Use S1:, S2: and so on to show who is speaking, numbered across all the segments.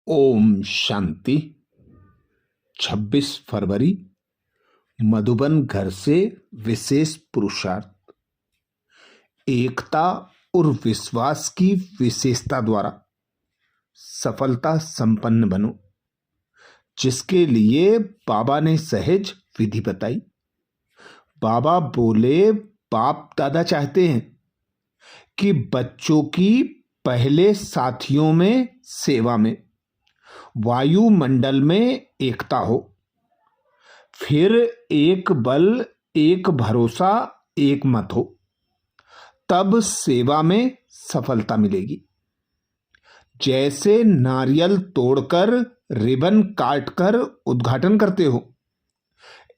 S1: ओम शांति। 26 फरवरी मधुबन घर से विशेष पुरुषार्थ। एकता और विश्वास की विशेषता द्वारा सफलता संपन्न बनो, जिसके लिए बाबा ने सहज विधि बताई। बाबा बोले, बाप दादा चाहते हैं कि बच्चों की पहले साथियों में सेवा में वायुमंडल में एकता हो, फिर एक बल, एक भरोसा, एक मत हो, तब सेवा में सफलता मिलेगी। जैसे नारियल तोड़कर रिबन काटकर उद्घाटन करते हो,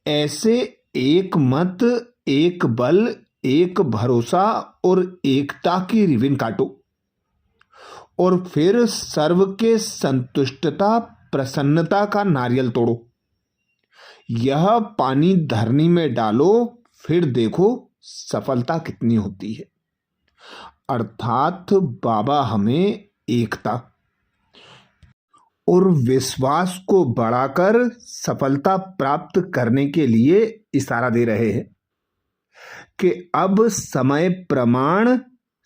S1: ऐसे एक मत, एक बल, एक भरोसा और एकता की रिबन काटो और फिर सर्व के संतुष्टता प्रसन्नता का नारियल तोड़ो। यह पानी धरनी में डालो, फिर देखो सफलता कितनी होती है। अर्थात बाबा हमें एकता और विश्वास को बढ़ाकर सफलता प्राप्त करने के लिए इशारा दे रहे हैं कि अब समय प्रमाण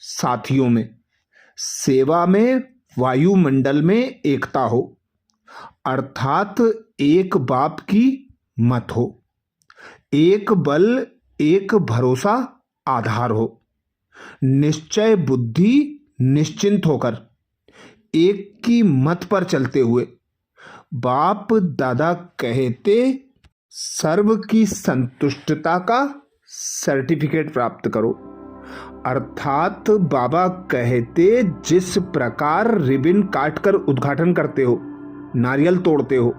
S1: साथियों में सेवा में वायुमंडल में एकता हो, अर्थात एक बाप की मत हो, एक बल, एक भरोसा आधार हो, निश्चय बुद्धि निश्चिंत होकर एक की मत पर चलते हुए बाप दादा कहते सर्व की संतुष्टता का सर्टिफिकेट प्राप्त करो। अर्थात बाबा कहते जिस प्रकार रिबन काटकर उद्घाटन करते हो, नारियल तोड़ते हो,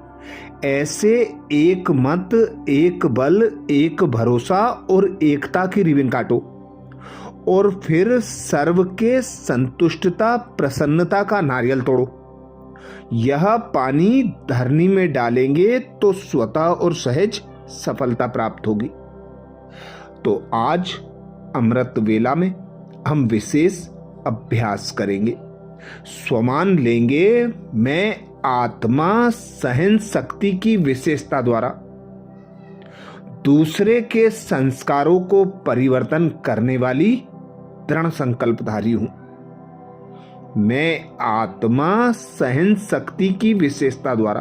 S1: ऐसे एक मत, एक बल, एक भरोसा और एकता की रिबन काटो और फिर सर्व के संतुष्टता प्रसन्नता का नारियल तोड़ो। यह पानी धरनी में डालेंगे तो स्वतः और सहज सफलता प्राप्त होगी। तो आज अमृत वेला में हम विशेष अभ्यास करेंगे। स्वमान लेंगे, मैं आत्मा सहन शक्ति की विशेषता द्वारा दूसरे के संस्कारों को परिवर्तन करने वाली दृढ़ संकल्पधारी हूं। मैं आत्मा सहन शक्ति की विशेषता द्वारा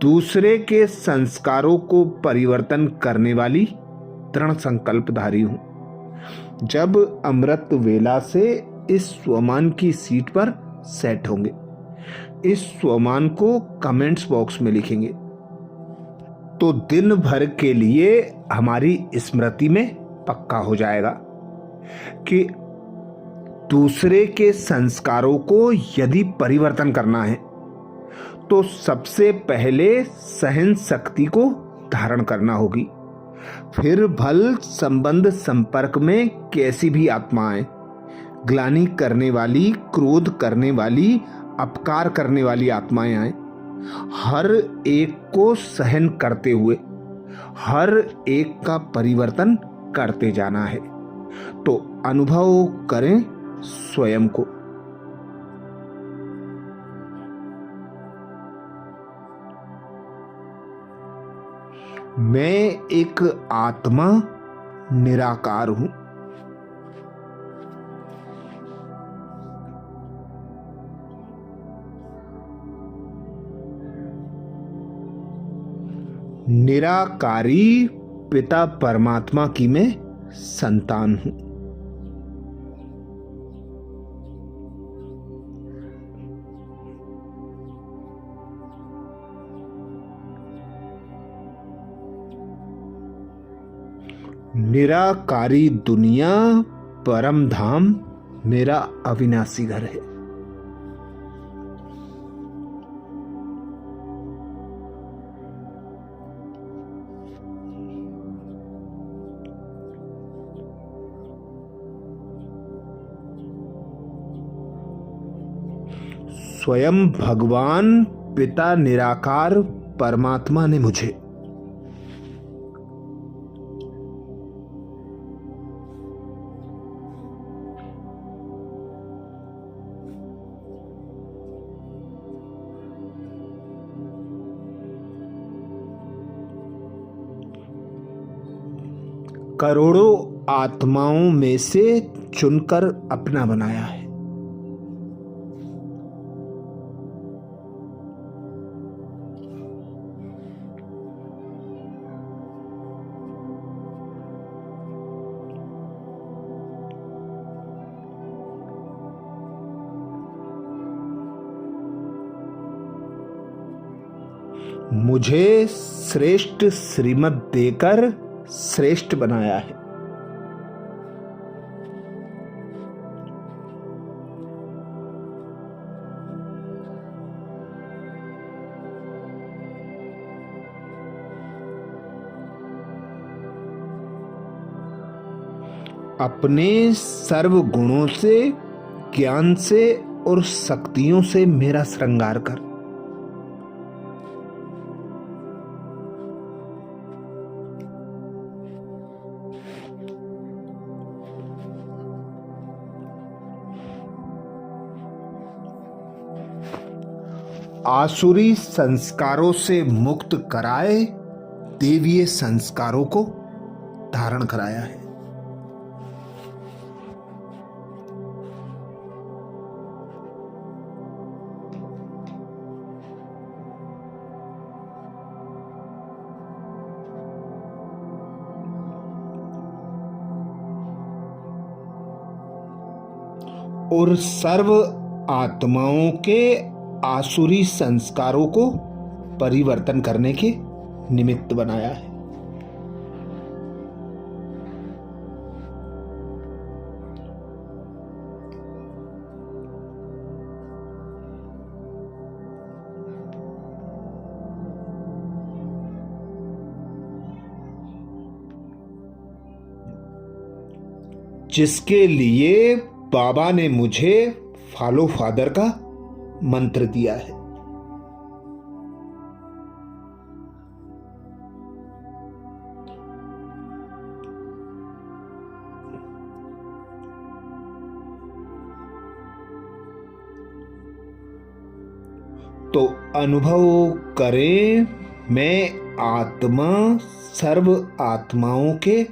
S1: दूसरे के संस्कारों को परिवर्तन करने वाली दृढ़ संकल्पधारी हूं। जब अमृत वेला से इस स्वमान की सीट पर सेट होंगे, इस स्वमान को कमेंट्स बॉक्स में लिखेंगे तो दिन भर के लिए हमारी स्मृति में पक्का हो जाएगा कि दूसरे के संस्कारों को यदि परिवर्तन करना है तो सबसे पहले सहन शक्ति को धारण करना होगी। फिर भल संबंध संपर्क में कैसी भी आत्माएं, ग्लानि करने वाली, क्रोध करने वाली, अपकार करने वाली आत्माएं आए, हर एक को सहन करते हुए हर एक का परिवर्तन करते जाना है। तो अनुभव करें स्वयं को। मैं एक आत्मा निराकार हूं। निराकारी पिता परमात्मा की मैं संतान हूं। निराकारी दुनिया परम धाम मेरा अविनाशी घर है। स्वयं भगवान पिता निराकार परमात्मा ने मुझे करोड़ों आत्माओं में से चुनकर अपना बनाया है। मुझे श्रेष्ठ श्रीमत देकर श्रेष्ठ बनाया है। अपने सर्व गुणों से, ज्ञान से और शक्तियों से मेरा श्रृंगार कर। आसुरी संस्कारों से मुक्त कराए देवीय संस्कारों को धारण कराया है। और सर्व आत्माओं के आसुरी संस्कारों को परिवर्तन करने के निमित्त बनाया है। जिसके लिए बाबा ने मुझे फॉलो फादर का मंत्र दिया है। तो अनुभव करें, मैं आत्मा सर्व आत्माओं के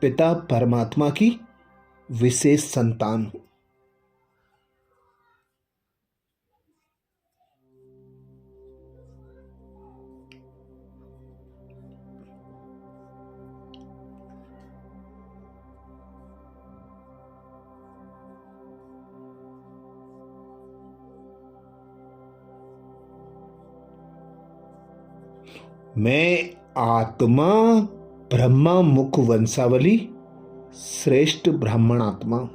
S1: पिता परमात्मा की विशेष संतान हूं। मैं आत्मा ब्रह्मा मुख वंशावली श्रेष्ठ ब्राह्मण आत्मा हूं।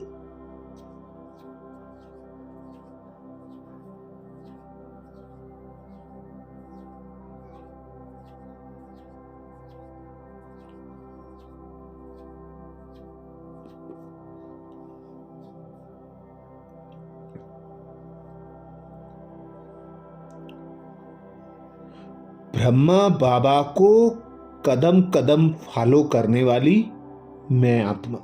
S1: ब्रह्मा बाबा को कदम कदम फॉलो करने वाली मैं आत्मा।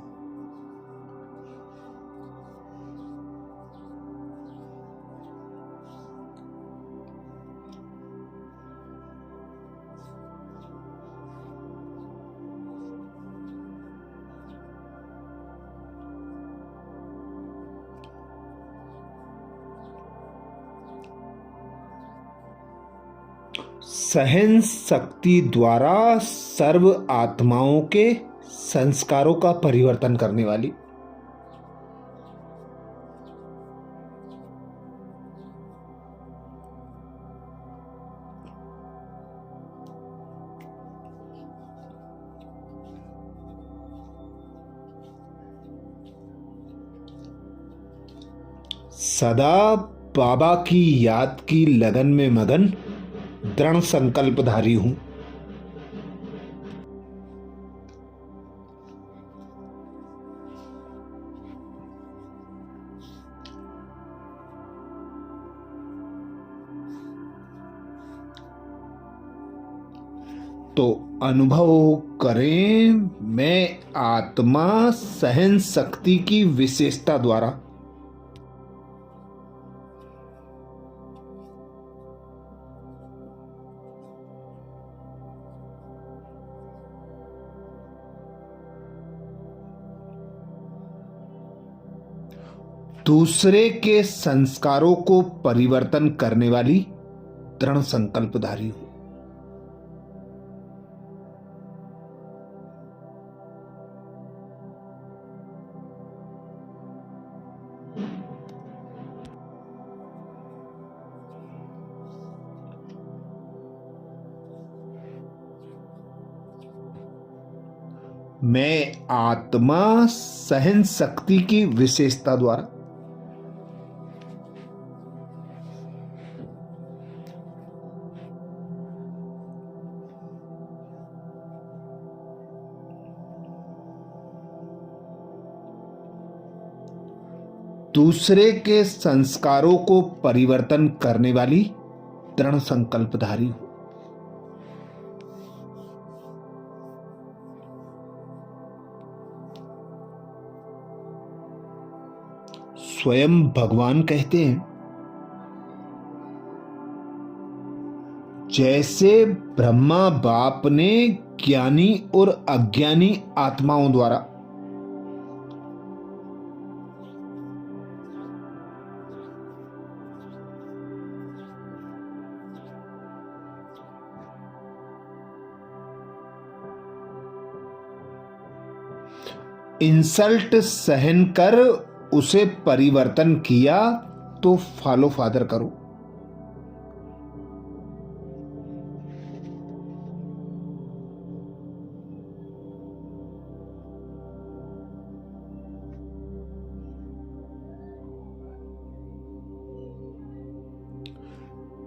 S1: सहन शक्ति द्वारा सर्व आत्माओं के संस्कारों का परिवर्तन करने वाली। सदा बाबा की याद की लगन में मगन दृढ़ संकल्पधारी हूं। तो अनुभव करें, मैं आत्मा सहन शक्ति की विशेषता द्वारा दूसरे के संस्कारों को परिवर्तन करने वाली दृढ़ संकल्पधारी हूं। मैं आत्मा सहन शक्ति की विशेषता द्वारा दूसरे के संस्कारों को परिवर्तन करने वाली दृढ़ संकल्पधारी हूं। स्वयं भगवान कहते हैं, जैसे ब्रह्मा बाप ने ज्ञानी और अज्ञानी आत्माओं द्वारा इंसल्ट सहन कर उसे परिवर्तन किया, तो फॉलो फादर करो।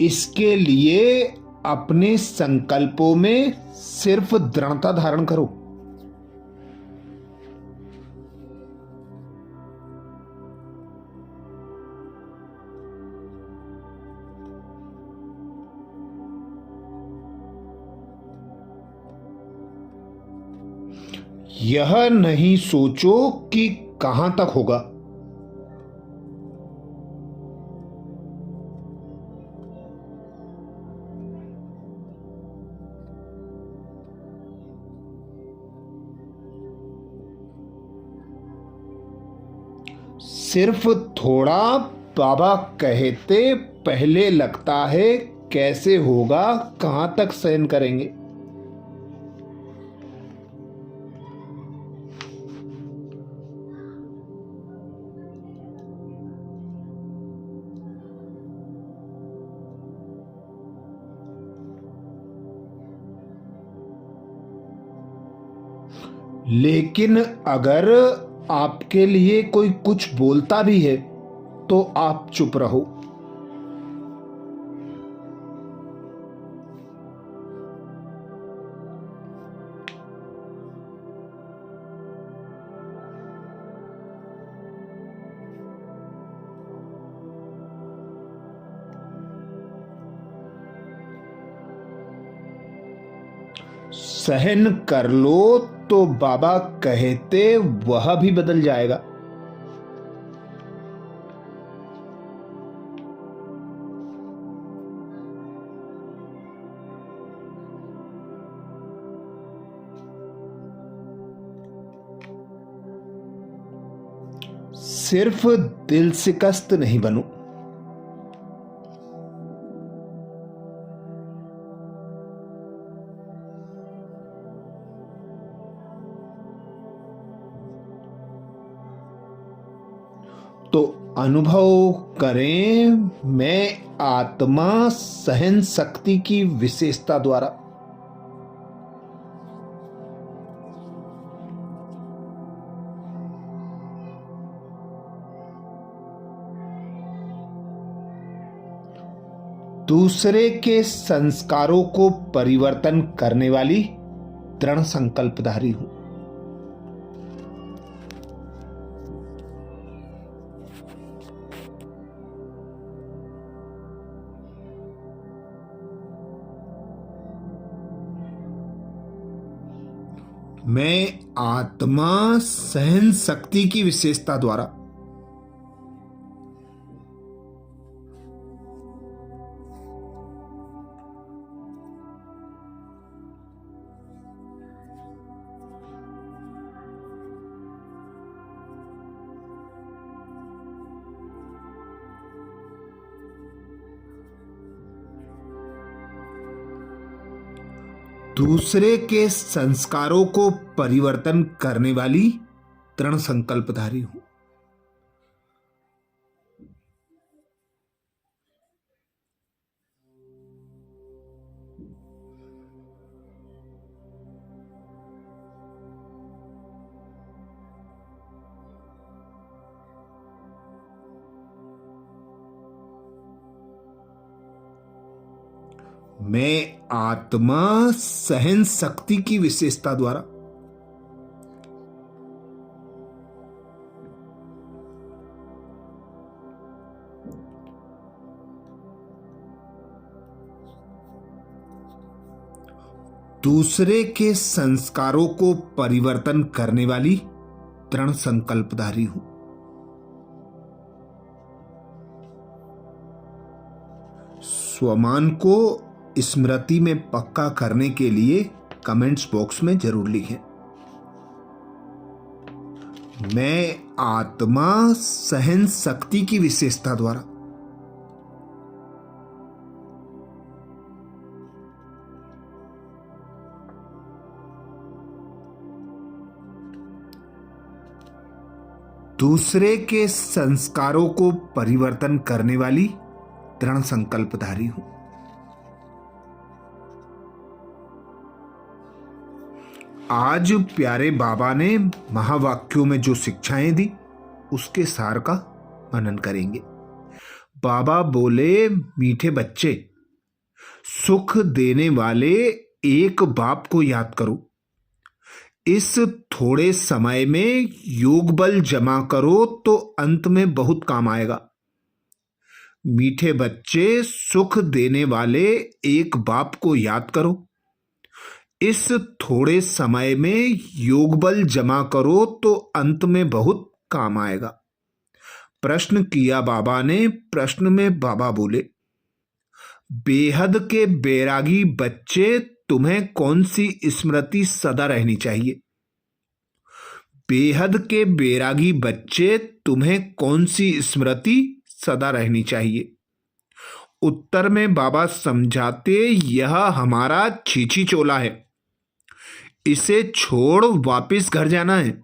S1: इसके लिए अपने संकल्पों में सिर्फ दृढ़ता धारण करो। यह नहीं सोचो कि कहां तक होगा। सिर्फ थोड़ा बाबा कहते पहले लगता है कैसे होगा, कहां तक सहन करेंगे। लेकिन अगर आपके लिए कोई कुछ बोलता भी है तो आप चुप रहो। सहन कर लो तो बाबा कहते वह भी बदल जाएगा। सिर्फ दिल शिकस्त नहीं बनो। तो अनुभव करें, मैं आत्मा सहन शक्ति की विशेषता द्वारा दूसरे के संस्कारों को परिवर्तन करने वाली दृढ़ संकल्पधारी हूं। मैं आत्मा सहन शक्ति की विशेषता द्वारा दूसरे के संस्कारों को परिवर्तन करने वाली दृढ़ संकल्पधारी हूं। मैं आत्मा सहन शक्ति की विशेषता द्वारा दूसरे के संस्कारों को परिवर्तन करने वाली दृढ़ संकल्पधारी हूं। स्वमान को स्मृति में पक्का करने के लिए कमेंट्स बॉक्स में जरूर लिखें। मैं आत्मा सहन शक्ति की विशेषता द्वारा दूसरे के संस्कारों को परिवर्तन करने वाली दृढ़ संकल्पधारी हूं। आज प्यारे बाबा ने महावाक्यों में जो शिक्षाएं दी उसके सार का मनन करेंगे। बाबा बोले, मीठे बच्चे, सुख देने वाले एक बाप को याद करो। इस थोड़े समय में योग बल जमा करो तो अंत में बहुत काम आएगा। मीठे बच्चे, सुख देने वाले एक बाप को याद करो। इस थोड़े समय में योग बल जमा करो तो अंत में बहुत काम आएगा। प्रश्न किया बाबा ने। प्रश्न में बाबा बोले, बेहद के बैरागी बच्चे, तुम्हें कौन सी स्मृति सदा रहनी चाहिए? बेहद के बैरागी बच्चे, तुम्हें कौन सी स्मृति सदा रहनी चाहिए? उत्तर में बाबा समझाते, यह हमारा छीछी चोला है, इसे छोड़ वापस घर जाना है।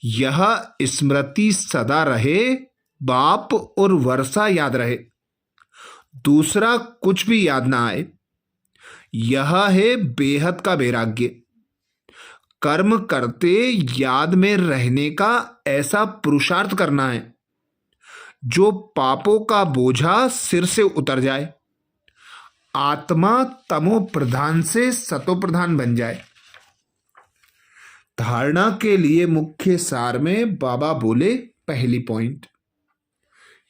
S1: यह स्मृति सदा रहे, बाप और वर्षा याद रहे, दूसरा कुछ भी याद ना आए। यह है बेहद का वैराग्य। कर्म करते याद में रहने का ऐसा पुरुषार्थ करना है जो पापों का बोझा सिर से उतर जाए, आत्मा तमो प्रधान से सतो प्रधान बन जाए। धारणा के लिए मुख्य सार में बाबा बोले, पहली पॉइंट,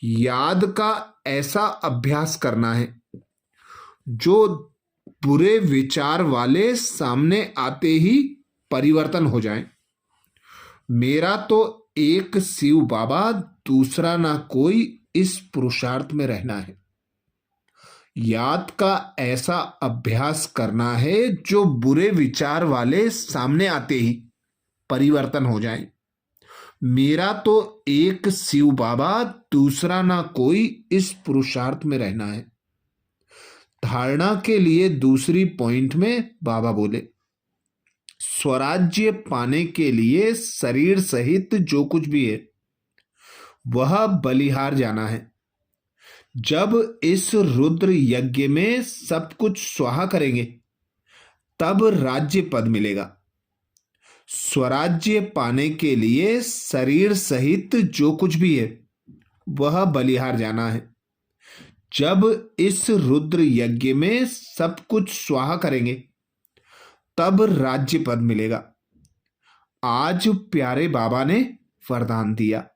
S1: याद का ऐसा अभ्यास करना है जो बुरे विचार वाले सामने आते ही परिवर्तन हो जाए। मेरा तो एक शिव बाबा, दूसरा ना कोई, इस पुरुषार्थ में रहना है। याद का ऐसा अभ्यास करना है जो बुरे विचार वाले सामने आते ही परिवर्तन हो जाए। मेरा तो एक शिव बाबा, दूसरा ना कोई, इस पुरुषार्थ में रहना है। धारणा के लिए दूसरी पॉइंट में बाबा बोले, स्वराज्य पाने के लिए शरीर सहित जो कुछ भी है वह बलिहार जाना है। जब इस रुद्र यज्ञ में सब कुछ स्वाहा करेंगे तब राज्य पद मिलेगा। स्वराज्य पाने के लिए शरीर सहित जो कुछ भी है वह बलिहार जाना है। जब इस रुद्र यज्ञ में सब कुछ स्वाहा करेंगे तब राज्य पद मिलेगा। आज प्यारे बाबा ने वरदान दिया,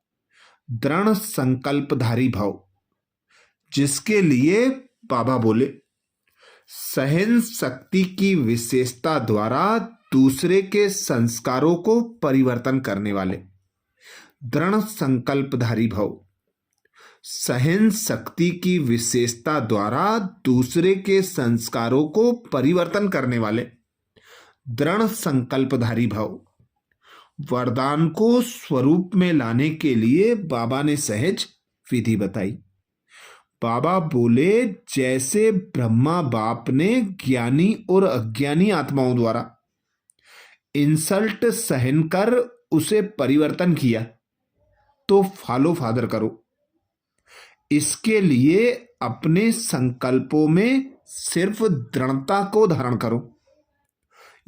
S1: दृढ़ संकल्पधारी भाव, जिसके लिए बाबा बोले, सहन शक्ति की विशेषता द्वारा दूसरे के संस्कारों को परिवर्तन करने वाले दृढ़ संकल्पधारी भाव। सहन शक्ति की विशेषता द्वारा दूसरे के संस्कारों को परिवर्तन करने वाले दृढ़ संकल्पधारी भाव। वरदान को स्वरूप में लाने के लिए बाबा ने सहज विधि बताई। बाबा बोले, जैसे ब्रह्मा बाप ने ज्ञानी और अज्ञानी आत्माओं द्वारा इंसल्ट सहन कर उसे परिवर्तन किया, तो फॉलो फादर करो। इसके लिए अपने संकल्पों में सिर्फ दृढ़ता को धारण करो।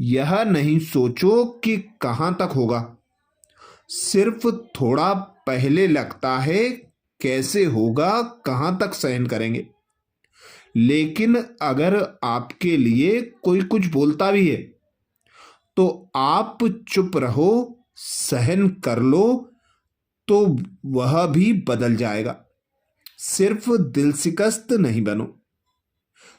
S1: यह नहीं सोचो कि कहां तक होगा, सिर्फ थोड़ा पहले लगता है कैसे होगा, कहां तक सहन करेंगे। लेकिन अगर आपके लिए कोई कुछ बोलता भी है तो आप चुप रहो, सहन कर लो, तो वह भी बदल जाएगा। सिर्फ दिल शिकस्त नहीं बनो।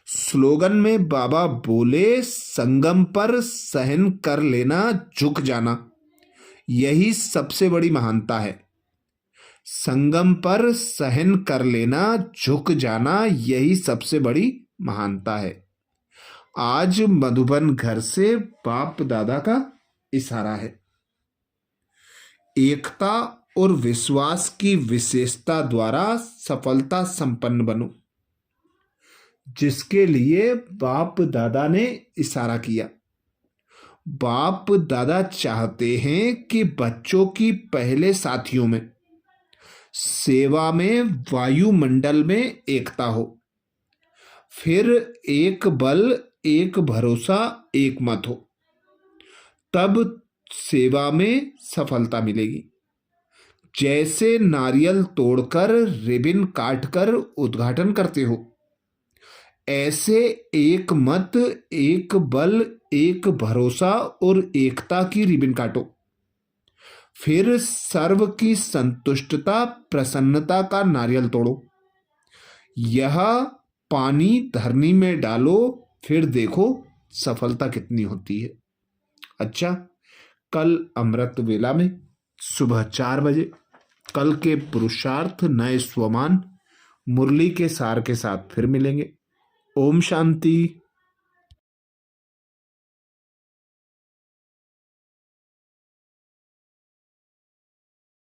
S1: स्लोगन में बाबा बोले, संगम पर सहन कर लेना, झुक जाना, यही सबसे बड़ी महानता है। संगम पर सहन कर लेना, झुक जाना, यही सबसे बड़ी महानता है। आज मधुबन घर से बाप दादा का इशारा है। एकता और विश्वास की विशेषता द्वारा सफलता संपन्न बनो, जिसके लिए बाप दादा ने इशारा किया। बाप दादा चाहते हैं कि बच्चों की पहले साथियों में, सेवा में, वायुमंडल में एकता हो, फिर एक बल, एक भरोसा, एक मत हो, तब सेवा में सफलता मिलेगी। जैसे नारियल तोड़कर रिबन काटकर उद्घाटन करते हो, ऐसे एक मत, एक बल, एक भरोसा और एकता की रिबन काटो। फिर सर्व की संतुष्टता, प्रसन्नता का नारियल तोड़ो। यह पानी धरनी में डालो, फिर देखो सफलता कितनी होती है। अच्छा, कल अमृत वेला में सुबह 4 बजे कल के पुरुषार्थ नए स्वमान मुरली के सार के साथ फिर मिलेंगे। ओम शांति।